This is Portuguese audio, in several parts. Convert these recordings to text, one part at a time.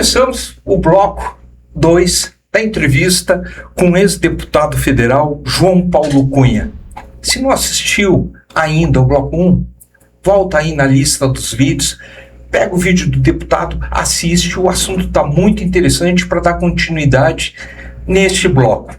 Começamos o bloco 2 da entrevista com o ex-deputado federal João Paulo Cunha. Se não assistiu ainda o bloco 1, volta aí na lista dos vídeos, pega o vídeo do deputado, assiste, o assunto está muito interessante para dar continuidade neste bloco.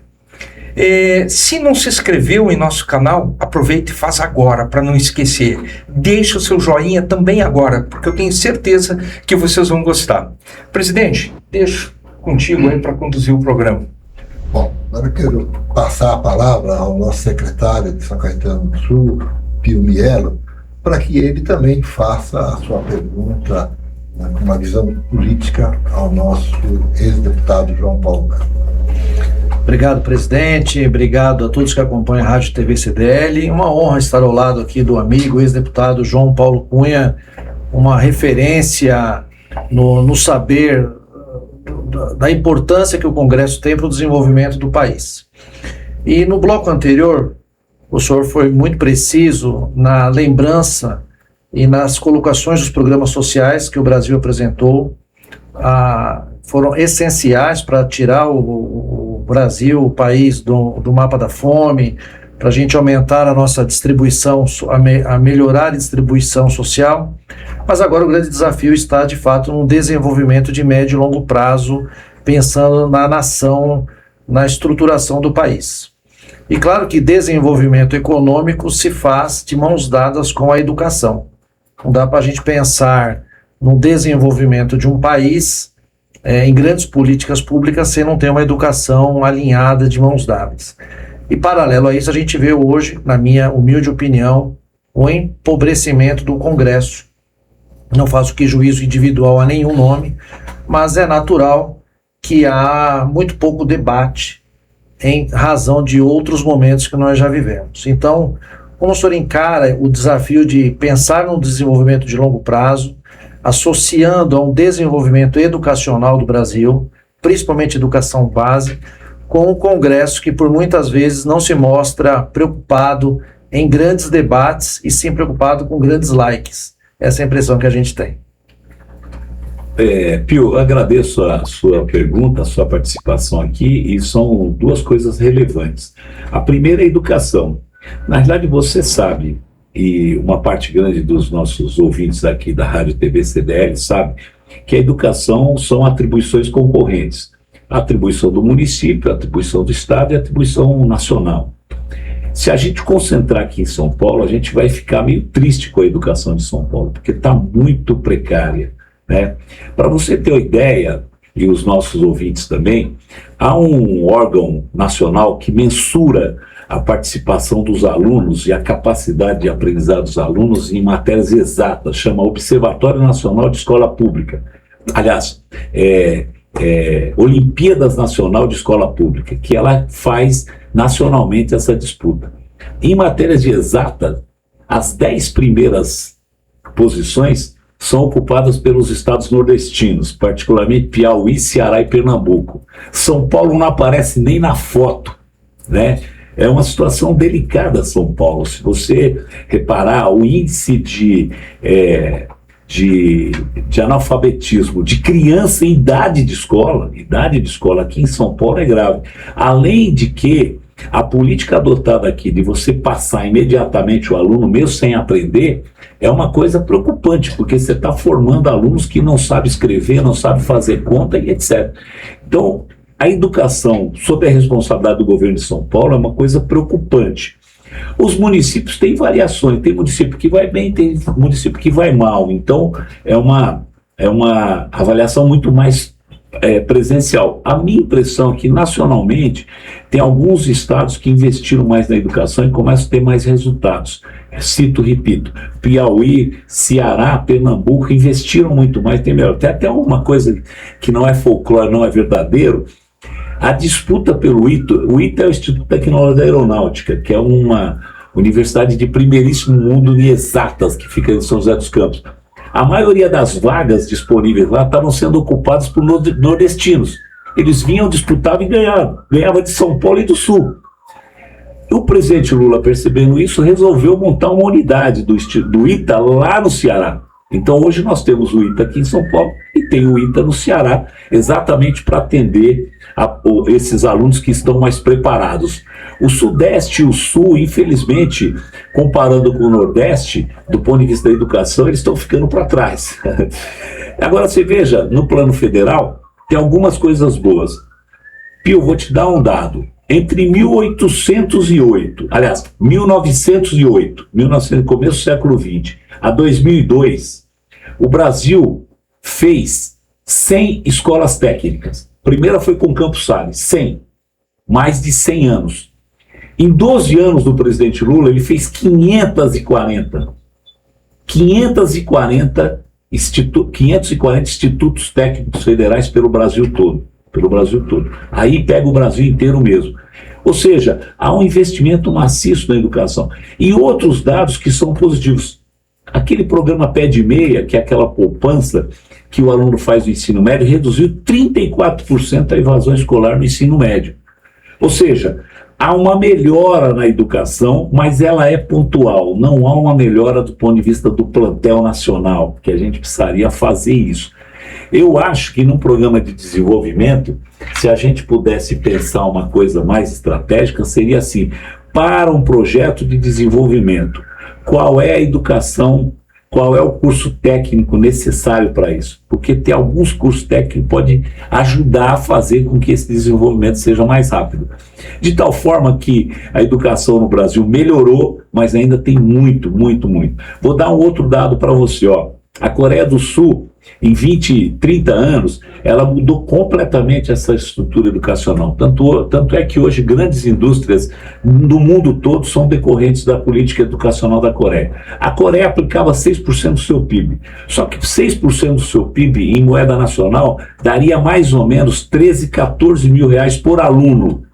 Se não se inscreveu em nosso canal, aproveite e faz agora, para não esquecer. Deixe o seu joinha também agora, porque eu tenho certeza que vocês vão gostar. Presidente, deixo contigo aí para conduzir o programa. Bom, agora eu quero passar a palavra ao nosso secretário de São Caetano do Sul, Pio Mielo, para que ele também faça a sua pergunta com uma visão política ao nosso ex-deputado João Paulo Cunha. Obrigado, presidente. Obrigado a todos que acompanham a Rádio TV CDL. Uma honra estar ao lado aqui do amigo ex-deputado João Paulo Cunha, uma referência no saber da importância que o Congresso tem para o desenvolvimento do país. E no bloco anterior, o senhor foi muito preciso na lembrança e nas colocações dos programas sociais que o Brasil apresentou. Foram essenciais para tirar o Brasil, o país, do mapa da fome, para a gente aumentar a nossa distribuição, a melhorar a distribuição social. Mas agora o grande desafio está, de fato, no desenvolvimento de médio e longo prazo, pensando na nação, na estruturação do país. E claro que desenvolvimento econômico se faz de mãos dadas com a educação. Não dá para a gente pensar no desenvolvimento de um país em grandes políticas públicas se não tem uma educação alinhada de mãos dadas. E paralelo a isso, a gente vê hoje, na minha humilde opinião, o empobrecimento do Congresso. Não faço aqui juízo individual a nenhum nome, mas é natural que há muito pouco debate em razão de outros momentos que nós já vivemos. Então, como o senhor encara o desafio de pensar no desenvolvimento de longo prazo, associando a um desenvolvimento educacional do Brasil, principalmente educação base, com o Congresso que por muitas vezes não se mostra preocupado em grandes debates e sim preocupado com grandes likes. Essa é a impressão que a gente tem. Pio, agradeço a sua pergunta, a sua participação aqui, e são duas coisas relevantes. A primeira é a educação. Na verdade, você sabe, e uma parte grande dos nossos ouvintes aqui da Rádio TV CDL sabe, que a educação são atribuições concorrentes. A atribuição do município, a atribuição do Estado e a atribuição nacional. Se a gente concentrar aqui em São Paulo, a gente vai ficar meio triste com a educação de São Paulo, porque está muito precária, né? Para você ter uma ideia, e os nossos ouvintes também, há um órgão nacional que mensura a participação dos alunos e a capacidade de aprendizado dos alunos em matérias exatas, chama Observatório Nacional de Escola Pública. Aliás, Olimpíadas Nacional de Escola Pública, que ela faz nacionalmente essa disputa. Em matérias de exata, as 10 primeiras posições são ocupadas pelos estados nordestinos, particularmente Piauí, Ceará e Pernambuco. São Paulo não aparece nem na foto, né? É uma situação delicada São Paulo. Se você reparar, o índice de analfabetismo de criança em idade de escola aqui em São Paulo é grave. Além de que a política adotada aqui de você passar imediatamente o aluno, mesmo sem aprender, é uma coisa preocupante, porque você está formando alunos que não sabem escrever, não sabem fazer conta e etc. Então, a educação, sob a responsabilidade do governo de São Paulo, é uma coisa preocupante. Os municípios têm variações, tem município que vai bem, tem município que vai mal, então é uma avaliação muito mais presencial. A minha impressão é que nacionalmente tem alguns estados que investiram mais na educação e começam a ter mais resultados. Repito, Piauí, Ceará, Pernambuco investiram muito mais, tem melhor. Tem até uma coisa que não é folclore, não é verdadeiro. A disputa pelo ITA, o ITA é o Instituto Tecnológico da Aeronáutica, que é uma universidade de primeiríssimo mundo em exatas, que fica em São José dos Campos. A maioria das vagas disponíveis lá estavam sendo ocupadas por nordestinos. Eles vinham, disputavam e ganhavam de São Paulo e do Sul. O presidente Lula, percebendo isso, resolveu montar uma unidade do ITA lá no Ceará. Então hoje nós temos o ITA aqui em São Paulo e tem o ITA no Ceará, exatamente para atender esses alunos que estão mais preparados. O Sudeste e o Sul, infelizmente, comparando com o Nordeste, do ponto de vista da educação, eles estão ficando para trás. Agora você veja, no plano federal, tem algumas coisas boas. Pio, vou te dar um dado. Entre 1908, começo do século XX, a 2002, o Brasil fez 100 escolas técnicas. A primeira foi com Campos Salles, 100. Mais de 100 anos. Em 12 anos do presidente Lula, ele fez 540 institutos técnicos federais pelo Brasil todo. Aí pega o Brasil inteiro mesmo. Ou seja, há um investimento maciço na educação. E outros dados que são positivos. Aquele programa Pé de Meia, que é aquela poupança que o aluno faz no ensino médio, reduziu 34% a evasão escolar no ensino médio. Ou seja, há uma melhora na educação, mas ela é pontual. Não há uma melhora do ponto de vista do plantel nacional, que a gente precisaria fazer isso. Eu acho que num programa de desenvolvimento, se a gente pudesse pensar uma coisa mais estratégica, seria assim, para um projeto de desenvolvimento, qual é a educação, qual é o curso técnico necessário para isso? Porque ter alguns cursos técnicos pode ajudar a fazer com que esse desenvolvimento seja mais rápido. De tal forma que a educação no Brasil melhorou, mas ainda tem muito. Vou dar um outro dado para você, ó. A Coreia do Sul, em 20, 30 anos, ela mudou completamente essa estrutura educacional. Tanto é que hoje grandes indústrias do mundo todo são decorrentes da política educacional da Coreia. A Coreia aplicava 6% do seu PIB. Só que 6% do seu PIB em moeda nacional daria mais ou menos 13, 14 mil reais por aluno.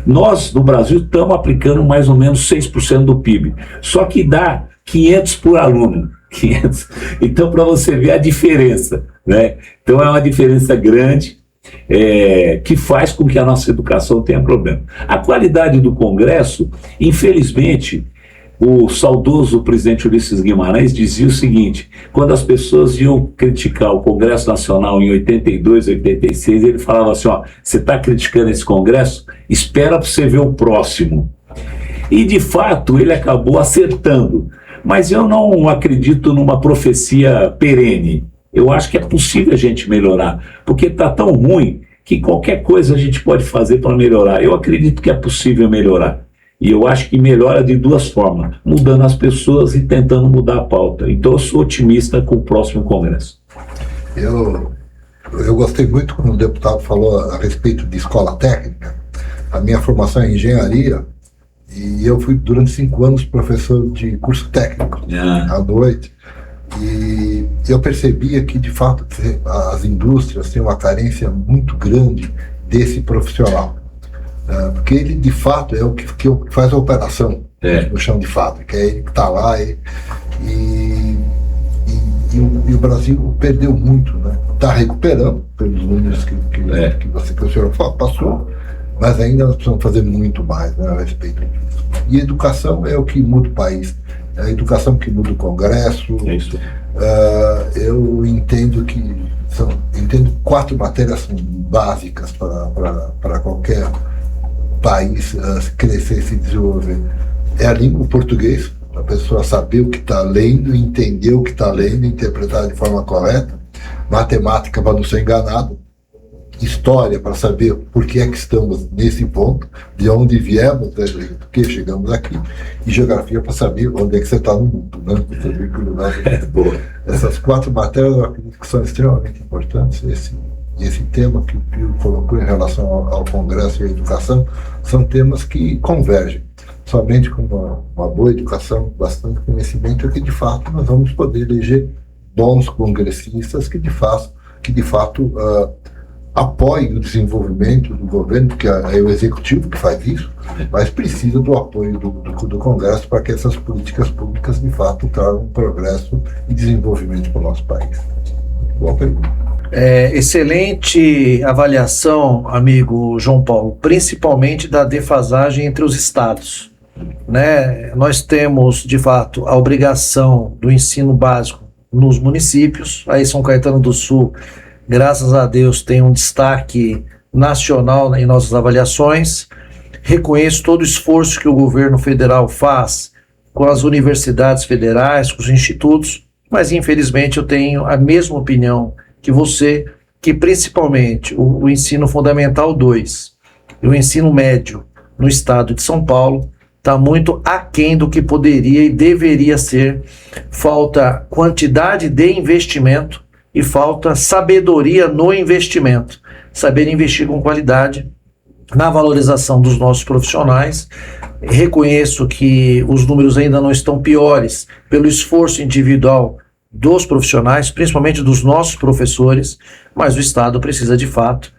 Nós, no Brasil, estamos aplicando mais ou menos 6% do PIB. Só que dá 500 por aluno. 500. Então, para você ver a diferença, né? Então, é uma diferença grande que faz com que a nossa educação tenha problema. A qualidade do Congresso, infelizmente, o saudoso presidente Ulisses Guimarães dizia o seguinte: quando as pessoas iam criticar o Congresso Nacional em 82, 86, ele falava assim, ó, você está criticando esse Congresso? Espera para você ver o próximo. E, de fato, ele acabou acertando. Mas eu não acredito numa profecia perene. Eu acho que é possível a gente melhorar, porque está tão ruim que qualquer coisa a gente pode fazer para melhorar. Eu acredito que é possível melhorar. E eu acho que melhora de duas formas, mudando as pessoas e tentando mudar a pauta. Então eu sou otimista com o próximo Congresso. Eu gostei muito quando o deputado falou a respeito de escola técnica. A minha formação é em engenharia, e eu fui durante 5 anos professor de curso técnico à noite, e eu percebia que de fato as indústrias têm uma carência muito grande desse profissional, porque ele de fato é o que faz a operação no chão de fábrica, é ele que está lá, e o Brasil perdeu muito, né? Está recuperando pelos números que o senhor passou, mas ainda nós precisamos fazer muito mais, né, a respeito disso. E educação é o que muda o país, é a educação que muda o Congresso. É isso. Eu entendo que 4 matérias são básicas para qualquer país crescer e se desenvolver. É a língua, o português, a pessoa saber o que está lendo, entender o que está lendo, interpretar de forma correta. Matemática para não ser enganado. História para saber por que é que estamos nesse ponto, de onde viemos, né, por que chegamos aqui, e geografia para saber onde é que você está no mundo, né? Saber que o lugar Essas 4 matérias eu acredito que são extremamente importantes. Esse tema que o Pio colocou em relação ao Congresso e à educação são temas que convergem. Somente com uma boa educação, bastante conhecimento, é que de fato nós vamos poder eleger bons congressistas que de fato apoie o desenvolvimento do governo, porque é o executivo que faz isso, mas precisa do apoio do Congresso para que essas políticas públicas de fato tragam progresso e desenvolvimento para o nosso país. Boa pergunta. Excelente avaliação, amigo João Paulo, principalmente da defasagem entre os estados, né? Nós temos, de fato, a obrigação do ensino básico nos municípios. Aí São Caetano do Sul, graças a Deus, tem um destaque nacional em nossas avaliações. Reconheço todo o esforço que o governo federal faz com as universidades federais, com os institutos, mas infelizmente eu tenho a mesma opinião que você, que principalmente o ensino fundamental 2 e o ensino médio no estado de São Paulo está muito aquém do que poderia e deveria ser. Falta quantidade de investimento e falta sabedoria no investimento. Saber investir com qualidade na valorização dos nossos profissionais. Reconheço que os números ainda não estão piores pelo esforço individual dos profissionais, principalmente dos nossos professores, mas o Estado precisa de fato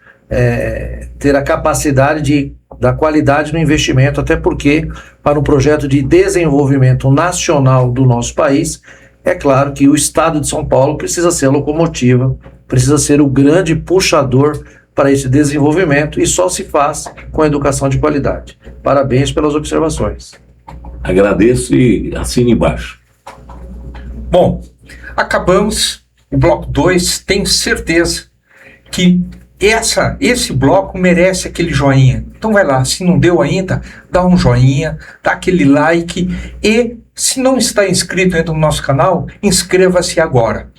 ter a capacidade da qualidade no investimento, até porque para um projeto de desenvolvimento nacional do nosso país, é claro que o Estado de São Paulo precisa ser a locomotiva, precisa ser o grande puxador para esse desenvolvimento, e só se faz com a educação de qualidade. Parabéns pelas observações. Agradeço e assino embaixo. Bom, acabamos o bloco 2. Tenho certeza que esse bloco merece aquele joinha. Então vai lá, se não deu ainda, dá um joinha, dá aquele like, e se não está inscrito ainda no nosso canal, inscreva-se agora.